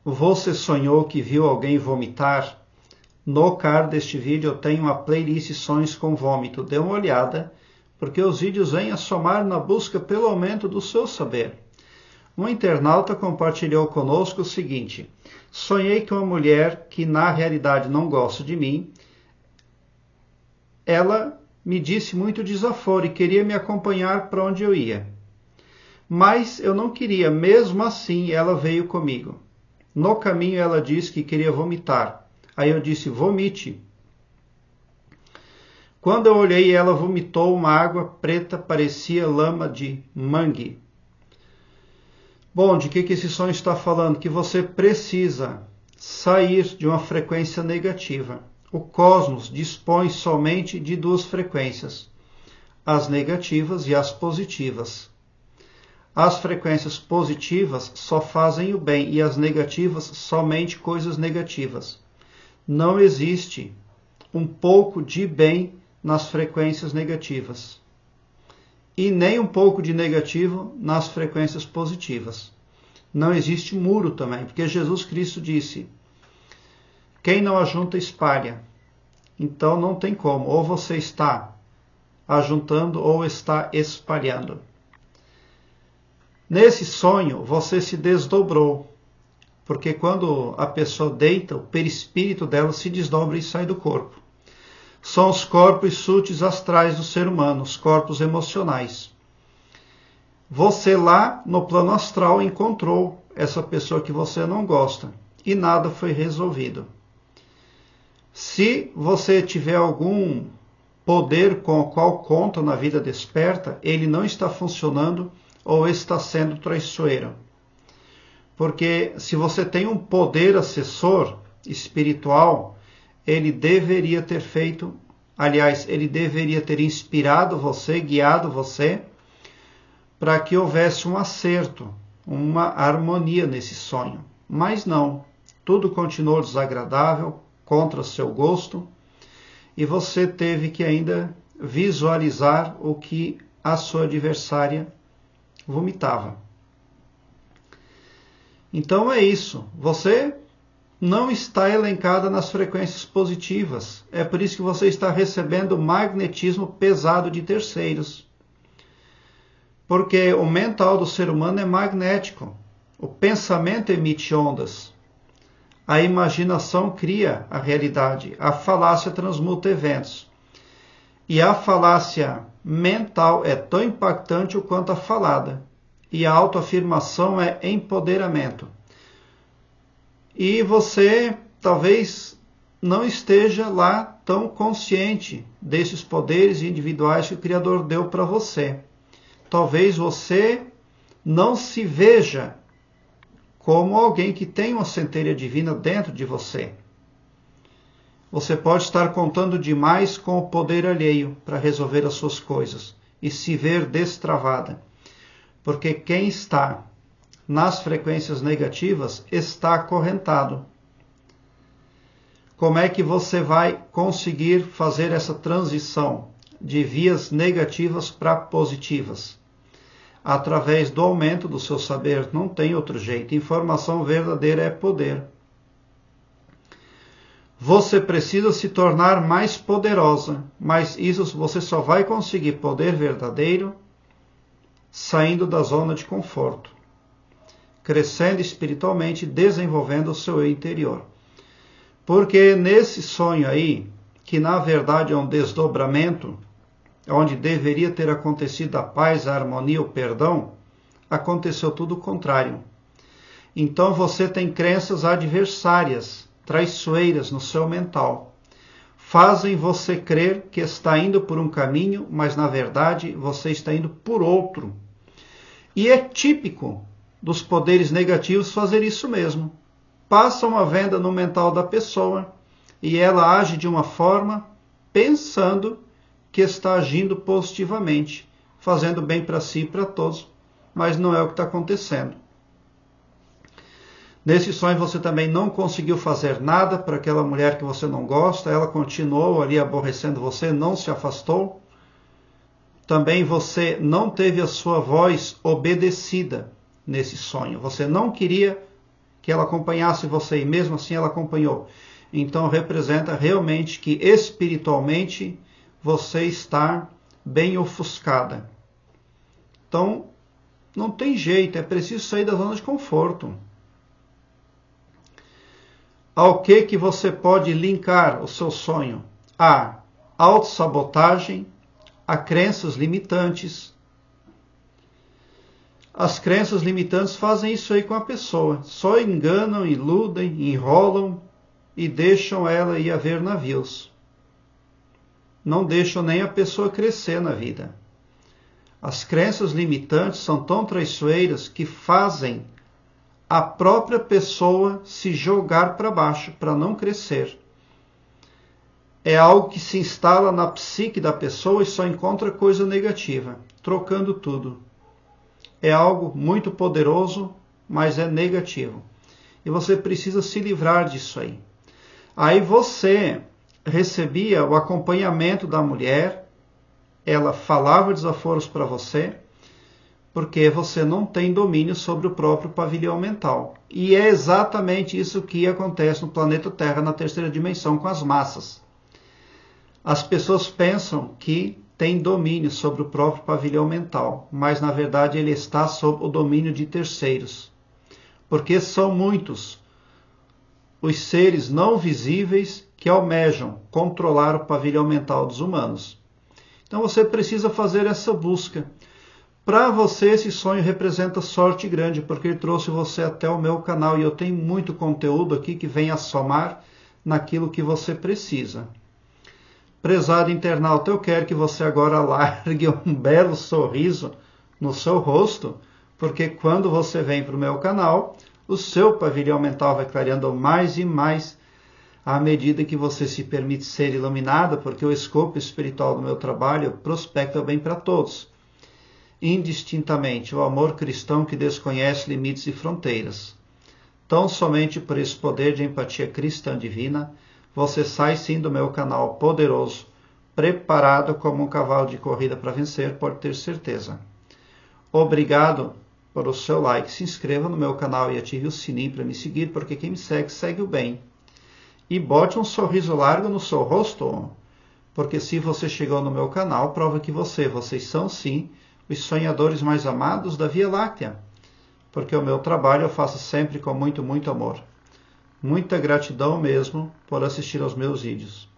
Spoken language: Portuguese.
Você sonhou que viu alguém vomitar? No card deste vídeo eu tenho uma playlist Sonhos com Vômito. Dê uma olhada, porque os vídeos vêm a somar na busca pelo aumento do seu saber. Um internauta compartilhou conosco o seguinte: sonhei com uma mulher que na realidade não gosta de mim. Ela me disse muito desaforo e queria me acompanhar para onde eu ia. Mas eu não queria, mesmo assim ela veio comigo. No caminho ela disse que queria vomitar. Aí eu disse, vomite. Quando eu olhei, ela vomitou uma água preta, parecia lama de mangue. Bom, de que esse sonho está falando? Que você precisa sair de uma frequência negativa. O cosmos dispõe somente de duas frequências, as negativas e as positivas. As frequências positivas só fazem o bem e as negativas somente coisas negativas. Não existe um pouco de bem nas frequências negativas e nem um pouco de negativo nas frequências positivas. Não existe muro também, porque Jesus Cristo disse, quem não ajunta espalha. Então não tem como, ou você está ajuntando ou está espalhando. Nesse sonho, você se desdobrou, porque quando a pessoa deita, o perispírito dela se desdobra e sai do corpo. São os corpos sutis astrais do ser humano, os corpos emocionais. Você lá no plano astral encontrou essa pessoa que você não gosta e nada foi resolvido. Se você tiver algum poder com o qual conta na vida desperta, ele não está funcionando ou está sendo traiçoeiro. Porque se você tem um poder assessor espiritual, ele deveria ter feito, aliás, ele deveria ter inspirado você, guiado você, para que houvesse um acerto, uma harmonia nesse sonho. Mas não, tudo continuou desagradável, contra seu gosto, e você teve que ainda visualizar o que a sua adversária vomitava. Então é isso, você não está elencada nas frequências positivas, é por isso que você está recebendo magnetismo pesado de terceiros. Porque o mental do ser humano é magnético, o pensamento emite ondas, a imaginação cria a realidade, a falácia transmuta eventos. E a falácia mental é tão impactante quanto a falada. E a autoafirmação é empoderamento. E você talvez não esteja lá tão consciente desses poderes individuais que o Criador deu para você. Talvez você não se veja como alguém que tem uma centelha divina dentro de você. Você pode estar contando demais com o poder alheio para resolver as suas coisas e se ver destravada. Porque quem está nas frequências negativas está acorrentado. Como é que você vai conseguir fazer essa transição de vias negativas para positivas? Através do aumento do seu saber, não tem outro jeito. Informação verdadeira é poder. Você precisa se tornar mais poderosa, mas isso você só vai conseguir poder verdadeiro saindo da zona de conforto, crescendo espiritualmente, desenvolvendo o seu eu interior. Porque nesse sonho aí, que na verdade é um desdobramento, onde deveria ter acontecido a paz, a harmonia, o perdão, aconteceu tudo o contrário. Então você tem crenças adversárias, traiçoeiras no seu mental. Fazem você crer que está indo por um caminho, mas na verdade você está indo por outro. E é típico dos poderes negativos fazer isso mesmo. Passa uma venda no mental da pessoa e ela age de uma forma pensando que está agindo positivamente, fazendo bem para si e para todos, mas não é o que está acontecendo. Nesse sonho você também não conseguiu fazer nada para aquela mulher que você não gosta, ela continuou ali aborrecendo você, não se afastou. Também você não teve a sua voz obedecida nesse sonho, você não queria que ela acompanhasse você e mesmo assim ela acompanhou. Então representa realmente que espiritualmente você está bem ofuscada. Então não tem jeito, é preciso sair da zona de conforto. Ao que você pode linkar o seu sonho? A autossabotagem, a crenças limitantes. As crenças limitantes fazem isso aí com a pessoa. Só enganam, iludem, enrolam e deixam ela ir a ver navios. Não deixam nem a pessoa crescer na vida. As crenças limitantes são tão traiçoeiras que fazem a própria pessoa se jogar para baixo, para não crescer. É algo que se instala na psique da pessoa e só encontra coisa negativa, trocando tudo. É algo muito poderoso, mas é negativo. E você precisa se livrar disso aí. Aí você recebia o acompanhamento da mulher, ela falava desaforos para você, porque você não tem domínio sobre o próprio pavilhão mental. E é exatamente isso que acontece no planeta Terra, na terceira dimensão, com as massas. As pessoas pensam que tem domínio sobre o próprio pavilhão mental, mas na verdade ele está sob o domínio de terceiros. Porque são muitos os seres não visíveis que almejam controlar o pavilhão mental dos humanos. Então você precisa fazer essa busca. Para você esse sonho representa sorte grande, porque ele trouxe você até o meu canal e eu tenho muito conteúdo aqui que vem a somar naquilo que você precisa. Prezado internauta, eu quero que você agora largue um belo sorriso no seu rosto, porque quando você vem para o meu canal, o seu pavilhão mental vai clareando mais e mais à medida que você se permite ser iluminada, porque o escopo espiritual do meu trabalho prospecta o bem para todos. Indistintamente, o amor cristão que desconhece limites e fronteiras. Tão somente por esse poder de empatia cristã divina, você sai sim do meu canal poderoso, preparado como um cavalo de corrida para vencer, pode ter certeza. Obrigado por o seu like, se inscreva no meu canal e ative o sininho para me seguir, porque quem me segue, segue o bem. E bote um sorriso largo no seu rosto, porque se você chegou no meu canal, prova que vocês são sim os sonhadores mais amados da Via Láctea, porque o meu trabalho eu faço sempre com muito, muito amor. Muita gratidão mesmo por assistir aos meus vídeos.